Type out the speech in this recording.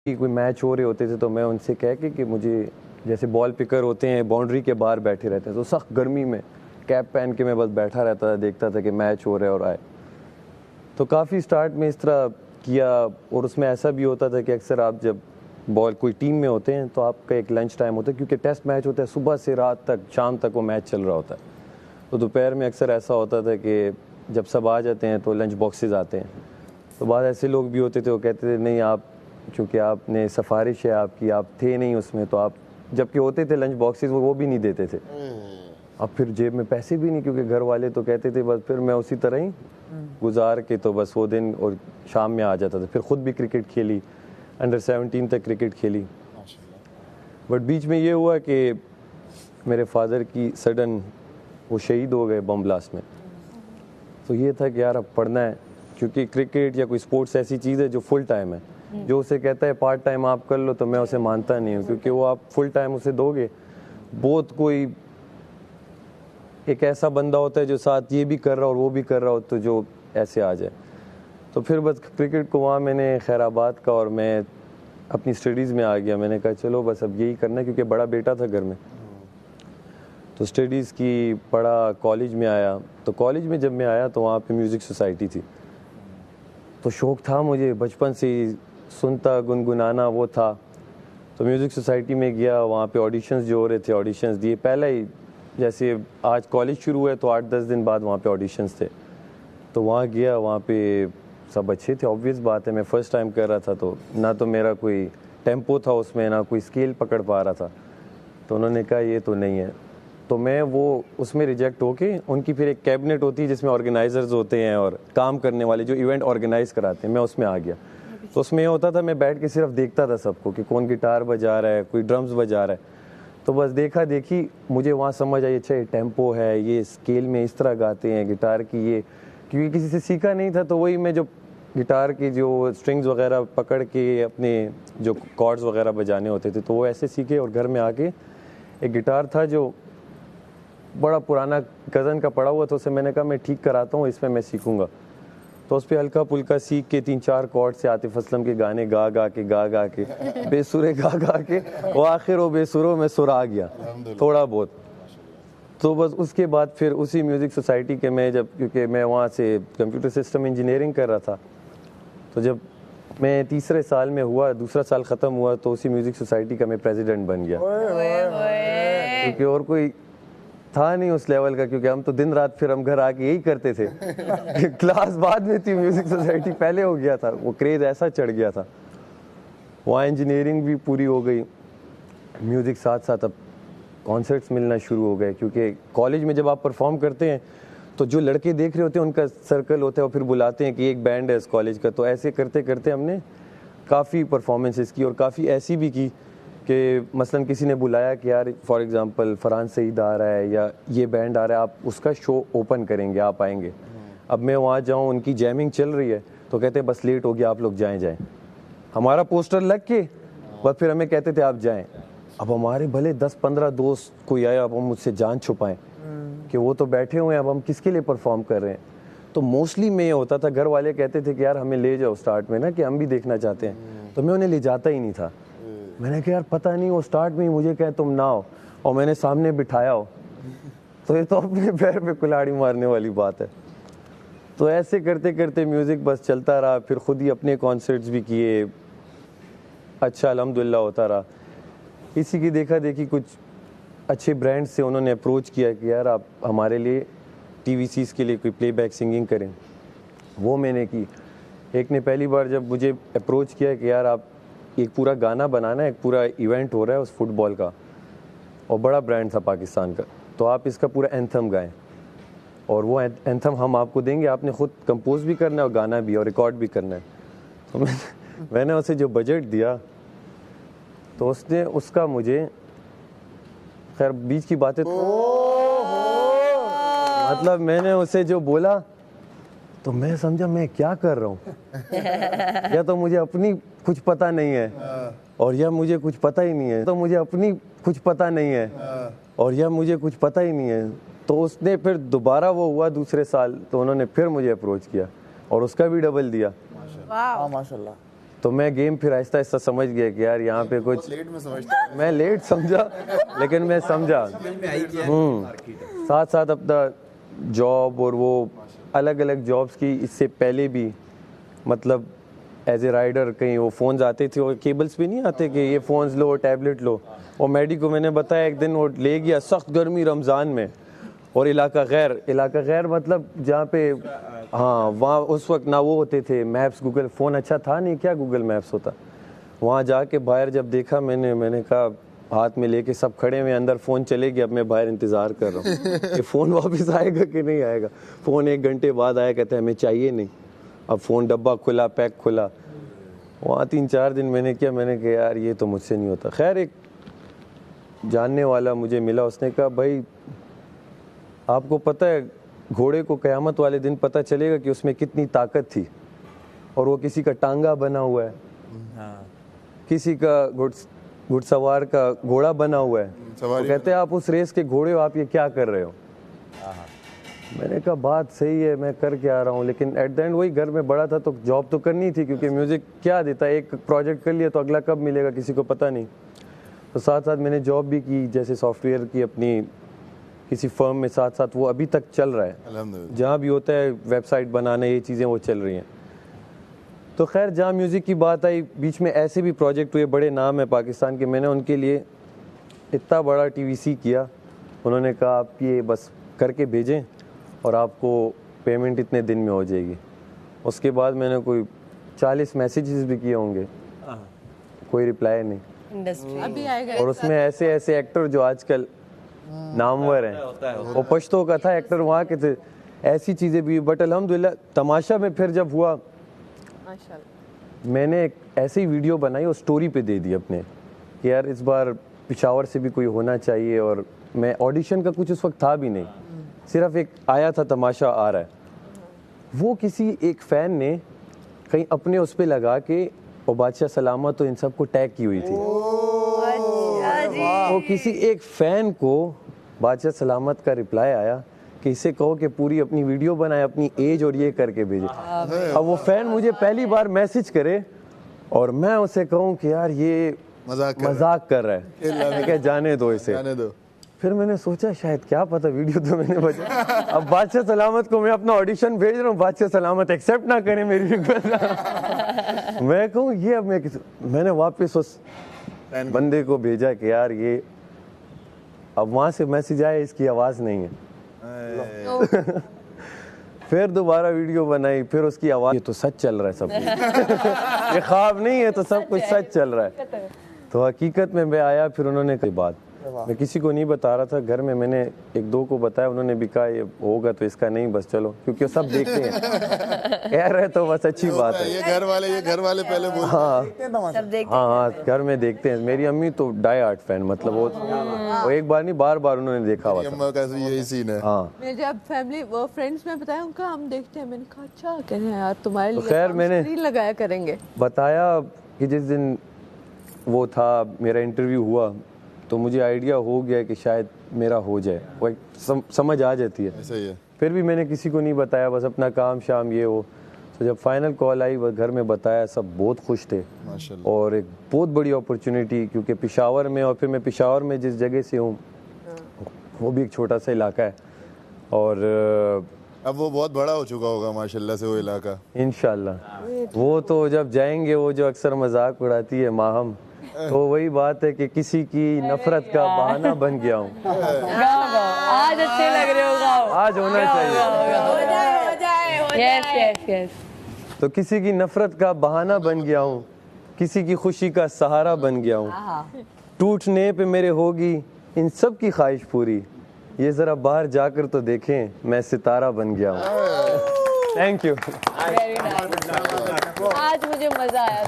کوئی میچ ہو رہے ہوتے تھے تو میں ان سے کہہ کے کہ مجھے جیسے بال پکر ہوتے ہیں باؤنڈری کے باہر بیٹھے رہتے ہیں تو سخت گرمی میں کیپ پہن کے میں بس بیٹھا رہتا تھا, دیکھتا تھا کہ میچ ہو رہا ہے اور آئے. تو کافی سٹارٹ میں اس طرح کیا, اور اس میں ایسا بھی ہوتا تھا کہ اکثر آپ جب بال کوئی ٹیم میں ہوتے ہیں تو آپ کا ایک لنچ ٹائم ہوتا ہے, کیونکہ ٹیسٹ میچ ہوتا ہے صبح سے رات تک شام تک وہ میچ چل رہا ہوتا ہے. تو دوپہر میں اکثر ایسا ہوتا تھا کہ جب سب آ جاتے ہیں تو لنچ باکسز آتے ہیں. تو بعض ایسے لوگ بھی ہوتے تھے وہ کہتے تھے نہیں آپ چونکہ آپ نے سفارش ہے آپ کی, آپ تھے نہیں اس میں, تو آپ جب کہ ہوتے تھے لنچ باکسز وہ بھی نہیں دیتے تھے. اب پھر جیب میں پیسے بھی نہیں, کیونکہ گھر والے تو کہتے تھے, بس پھر میں اسی طرح ہی گزار کے تو بس وہ دن اور شام میں آ جاتا تھا. پھر خود بھی کرکٹ کھیلی, انڈر 17 تک کرکٹ کھیلی. بٹ بیچ میں یہ ہوا کہ میرے فادر کی سڈن وہ شہید ہو گئے بم بلاسٹ میں. تو یہ تھا کہ یار اب پڑھنا ہے, کیونکہ کرکٹ یا کوئی اسپورٹس ایسی چیز ہے جو فل ٹائم ہے. جو اسے کہتا ہے پارٹ ٹائم آپ کر لو تو میں اسے مانتا نہیں ہوں, کیونکہ وہ آپ فل ٹائم اسے دو گے, بہت کوئی ایک ایسا بندہ ہوتا ہے جو ساتھ یہ بھی کر رہا اور وہ بھی کر رہا ہو تو جو ایسے آ جائے. تو پھر بس کرکٹ کو وہاں میں نے خیر آباد کا, اور میں اپنی اسٹڈیز میں آ گیا. میں نے کہا چلو بس اب یہی کرنا ہے, کیونکہ بڑا بیٹا تھا گھر میں. تو اسٹڈیز کی پڑھا, کالج میں آیا. تو کالج میں جب میں آیا تو وہاں پہ میوزک سوسائٹی تھی. تو شوق تھا مجھے بچپن سے ہی, سنتا گنگنانا وہ تھا. تو میوزک سوسائٹی میں گیا, وہاں پہ آڈیشنز جو ہو رہے تھے آڈیشنز دیے. پہلے ہی جیسے آج کالج شروع ہے تو 8-10 دن بعد وہاں پہ آڈیشنز تھے. تو وہاں گیا, وہاں پہ سب اچھے تھے. آبویس بات ہے میں فرسٹ ٹائم کر رہا تھا تو نہ تو میرا کوئی ٹیمپو تھا اس میں, نہ کوئی اسکیل پکڑ پا رہا تھا. تو انہوں نے کہا یہ تو نہیں ہے. تو میں وہ اس میں ریجیکٹ ہو کے, ان کی پھر ایک کیبنٹ ہوتی ہے جس میں آرگنائزرز ہوتے ہیں اور کام کرنے والے جو ایونٹ آرگنائز کراتے ہیں, میں اس میں آ گیا. تو اس میں یہ ہوتا تھا میں بیٹھ کے صرف دیکھتا تھا سب کو کہ کون گٹار بجا رہا ہے, کوئی ڈرمز بجا رہا ہے. تو بس دیکھا دیکھی مجھے وہاں سمجھ آئی اچھا یہ ٹیمپو ہے, یہ اسکیل میں اس طرح گاتے ہیں گٹار کی, یہ کیونکہ کسی سے سیکھا نہیں تھا. تو وہی میں جو گٹار کی جو اسٹرنگز وغیرہ پکڑ کے اپنے جو کارڈز وغیرہ بجانے ہوتے تھے تو وہ ایسے سیکھے. اور گھر میں آ کے ایک گٹار تھا جو بڑا پرانا کزن کا پڑا ہوا تھا, اسے میں نے کہا میں ٹھیک کراتا ہوں, اس میں میں سیکھوں گا. تو اس پہ ہلکا پھلکا سیکھ کے 3-4 کارڈ سے عاطف اسلم کے گانے گا گا کے بے سرے گا کے وہ آخر وہ بے سروں میں سر آ گیا تھوڑا بہت. تو بس اس کے بعد پھر اسی میوزک سوسائٹی کے میں جب, کیونکہ میں وہاں سے کمپیوٹر سسٹم انجینئرنگ کر رہا تھا, تو جب میں تیسرے سال میں ہوا, دوسرا سال ختم ہوا, تو اسی میوزک سوسائٹی کا میں پریزیڈنٹ بن گیا. کیونکہ اور کوئی تھا نہیں اس لیول کا, کیونکہ ہم تو دن رات پھر ہم گھر آ کے یہی کرتے تھے. کلاس بعد میں تھی, میوزک سوسائٹی پہلے ہو گیا تھا, وہ کریز ایسا چڑھ گیا تھا. وہاں انجینئرنگ بھی پوری ہو گئی, میوزک ساتھ ساتھ اب کانسرٹس ملنا شروع ہو گئے. کیونکہ کالج میں جب آپ پرفارم کرتے ہیں تو جو لڑکے دیکھ رہے ہوتے ہیں ان کا سرکل ہوتا ہے, اور پھر بلاتے ہیں کہ ایک بینڈ ہے اس کالج کا. تو ایسے کرتے کرتے ہم نے کافی پرفارمنسز کی, اور کافی ایسی بھی کی کہ مثلا کسی نے بلایا کہ یار فار ایگزامپل فرحان سعید آ رہا ہے یا یہ بینڈ آ رہا ہے, آپ اس کا شو اوپن کریں گے, آپ آئیں گے. اب میں وہاں جاؤں, ان کی جیمنگ چل رہی ہے, تو کہتے ہیں بس لیٹ ہو گیا آپ لوگ جائیں. ہمارا پوسٹر لگ کے بس پھر ہمیں کہتے تھے آپ جائیں. اب ہمارے بھلے 10-15 دوست کوئی آیا, اب ہم مجھ سے جان چھپائیں کہ وہ تو بیٹھے ہوئے ہیں, اب ہم کس کے لیے پرفارم کر رہے ہیں. تو موسٹلی میں یہ ہوتا تھا, گھر والے کہتے تھے کہ یار ہمیں لے جاؤ اسٹارٹ میں نا, کہ ہم بھی دیکھنا چاہتے ہیں. تو میں انہیں لے جاتا ہی نہیں تھا. میں نے کہا یار پتہ نہیں, وہ اسٹارٹ میں ہی مجھے کہے تم نہ ہو, اور میں نے سامنے بٹھایا ہو, تو یہ تو اپنے پیر پہ کلاڑی مارنے والی بات ہے. تو ایسے کرتے کرتے میوزک بس چلتا رہا. پھر خود ہی اپنے کانسرٹس بھی کیے, اچھا الحمدللہ ہوتا رہا. اسی کی دیکھا دیکھی کچھ اچھے برانڈ سے انہوں نے اپروچ کیا کہ یار آپ ہمارے لیے ٹی وی سیز کے لیے کوئی پلے بیک سنگنگ کریں. وہ میں نے کی. ایک نے پہلی بار جب مجھے اپروچ کیا کہ یار آپ ایک پورا گانا بنانا ہے, ایک پورا ایونٹ ہو رہا ہے اس فٹ بال کا, اور بڑا برانڈ تھا پاکستان کا, تو آپ اس کا پورا اینتھم گائیں, اور وہ اینتھم ہم آپ کو دیں گے, آپ نے خود کمپوز بھی کرنا ہے اور گانا بھی اور ریکارڈ بھی کرنا ہے. تو میں نے اسے جو بجٹ دیا تو اس نے اس کا مجھے, خیر بیچ کی باتیں, مطلب میں نے اسے جو بولا تو میں سمجھا میں کیا کر رہا ہوں, یا تو مجھے اپنی کچھ پتہ نہیں ہے, اور یا مجھے کچھ پتہ ہی نہیں ہے, تو مجھے اپنی کچھ پتہ نہیں ہے, اور یا مجھے کچھ پتہ ہی نہیں ہے. تو اس نے پھر دوبارہ وہ ہوا دوسرے سال, تو انہوں نے پھر مجھے اپروچ کیا اور اس کا بھی ڈبل دیا. ماشاء اللہ. تو میں گیم پھر آہستہ آہستہ سمجھ گیا کہ یار یہاں پہ کچھ لیٹ میں سمجھتا میں لیٹ سمجھا لیکن میں سمجھا. ساتھ ساتھ اپنا جاب اور وہ الگ الگ جابس کی اس سے پہلے بھی مطلب ایز اے رائڈر کہیں وہ فونز آتے تھے اور کیبلس بھی نہیں آتے کہ یہ فونز لو ٹیبلٹ لو. اور میڈی کو میں نے بتایا ایک دن وہ لے گیا سخت گرمی رمضان میں اور علاقہ غیر مطلب جہاں پہ ہاں وہاں اس وقت نہ وہ ہوتے تھے میپس گوگل فون اچھا تھا نہیں کیا گوگل میپس ہوتا. وہاں جا کے باہر جب دیکھا میں نے کہا ہاتھ میں لے کے سب کھڑے ہوئے اندر فون چلے گیا اب میں باہر انتظار کر رہا ہوں کہ فون واپس آئے گا کہ نہیں آئے گا. فون 1 گھنٹے بعد آیا کہتا ہے ہمیں چاہیے نہیں. اب فون ڈبہ کھلا پیک کھلا. وہاں 3-4 دن میں نے کیا میں نے کہا یار یہ تو مجھ سے نہیں ہوتا. خیر ایک جاننے والا مجھے ملا اس نے کہا بھائی آپ کو پتہ ہے گھوڑے کو قیامت والے دن پتہ چلے گا کہ اس میں کتنی طاقت تھی اور وہ کسی کا ٹانگا بنا ہوا ہے کسی کا گھڑ سوار کا گھوڑا بنا ہوا ہے. وہ کہتے ہیں آپ اس ریس کے گھوڑے ہو آپ یہ کیا کر رہے ہو. میں نے کہا بات صحیح ہے میں کر کے آ رہا ہوں لیکن ایٹ دا اینڈ وہی گھر میں بڑا تھا تو جاب تو کرنی تھی کیونکہ میوزک کیا دیتا ہے ایک پروجیکٹ کر لیا تو اگلا کب ملے گا کسی کو پتہ نہیں. تو ساتھ ساتھ میں نے جاب بھی کی جیسے سافٹ ویئر کی اپنی کسی فرم میں ساتھ ساتھ وہ ابھی تک چل رہا ہے جہاں بھی ہوتا ہے ویب سائٹ بنانا یہ چیزیں وہ چل رہی ہیں. تو خیر جہاں میوزک کی بات آئی بیچ میں ایسے بھی پروجیکٹ ہوئے بڑے نام ہیں پاکستان کے میں نے ان کے لیے اتنا بڑا TVC کیا. انہوں نے کہا آپ یہ بس کر کے بھیجیں اور آپ کو پیمنٹ اتنے دن میں ہو جائے گی. اس کے بعد میں نے کوئی 40 میسیجز بھی کیے ہوں گے کوئی رپلائی نہیں. اور اس میں ایسے ایکٹر جو آج کل نامور ہیں وہ پشتوں کا تھا ایکٹر وہاں کے تھے ایسی چیزیں بھی. بٹ الحمدللہ تماشا میں پھر جب ہوا میں نے ایک ایسی ویڈیو بنائی اور سٹوری پہ دے دی اپنے کہ یار اس بار پشاور سے بھی کوئی ہونا چاہیے. اور میں آڈیشن کا کچھ اس وقت تھا بھی نہیں صرف ایک آیا تھا تماشا آ رہا ہے. وہ کسی ایک فین نے کہیں اپنے اس پہ لگا کے اور بادشاہ سلامت تو ان سب کو ٹیگ کی ہوئی تھی. وہ کسی ایک فین کو بادشاہ سلامت کا رپلائی آیا کہ اسے کہو کہ پوری اپنی ویڈیو بنائے اپنی ایج اور یہ کر کے بھیجے. اب وہ فین مجھے پہلی بار میسج کرے اور میں اسے کہوں کہ یار یہ مذاق کر رہا ہے کہ جانے دو اسے. پھر میں نے سوچا شاید کیا پتہ ویڈیو تو میں نے بچا. اب بادشاہ سلامت کو میں اپنا آڈیشن بھیج رہا ہوں بادشاہ سلامت ایکسیپٹ نہ کریں میری ریکویسٹ. میں کہوں یہ اب میں نے واپس اس بندے کو بھیجا کہ یار یہ اب وہاں سے میسج آیا اس کی آواز نہیں ہے. پھر دوبارہ ویڈیو بنائی پھر اس کی آواز. یہ تو سچ چل رہا ہے سب کچھ یہ خواب نہیں ہے تو سب کچھ سچ چل رہا ہے. تو حقیقت میں آیا پھر انہوں نے کوئی بات میں کسی کو نہیں بتا رہا تھا گھر میں نے 1-2 کو بتایا انہوں نے بھی کہا یہ ہوگا تو اس کا نہیں بس چلو کیونکہ سب دیکھتے ہیں کہہ رہے تو بس اچھی بات ہے. یہ گھر والے پہلے ہاں گھر میں دیکھتے ہیں. میری امی تو ڈائی آرٹ فین مطلب وہ ایک بار نہیں بار بار انہوں نے دیکھا ہوا تھا. یہی سین ہے. ہاں میں جب فیملی فرینڈس میں بتایا ان کا ہم دیکھتے ہیں میں نے کہا اچھا کہہ رہے ہیں یار تمہارے لیے خیر میں نے لگایا کریں گے. بتایا کہ جس دن وہ تھا میرا انٹرویو ہوا تو مجھے آئیڈیا ہو گیا کہ شاید میرا ہو جائے وہ سمجھ آ جاتی ہے. پھر بھی میں نے کسی کو نہیں بتایا بس اپنا کام شام یہ ہو. تو جب فائنل کال آئی وہ گھر میں بتایا سب بہت خوش تھے اور ایک بہت بڑی اپرچونیٹی کیونکہ پشاور میں اور پھر میں پشاور میں جس جگہ سے ہوں وہ بھی ایک چھوٹا سا علاقہ ہے اور اب وہ بہت بڑا ہو چکا ہوگا ماشاءاللہ سے وہ علاقہ انشاءاللہ. وہ تو جب جائیں گے وہ جو اکثر مذاق اڑاتی ہے ماہم تو وہی بات ہے کہ کسی کی نفرت کا بہانہ بن گیا ہوں. آج اچھے لگ رہے ہو آج ہونا چاہیے. تو کسی کی نفرت کا بہانہ بن گیا ہوں کسی کی خوشی کا سہارا بن گیا ہوں. ٹوٹنے پہ میرے ہوگی ان سب کی خواہش پوری یہ ذرا باہر جا کر تو دیکھیں میں ستارہ بن گیا ہوں. Thank you. آج مجھے مزہ آیا.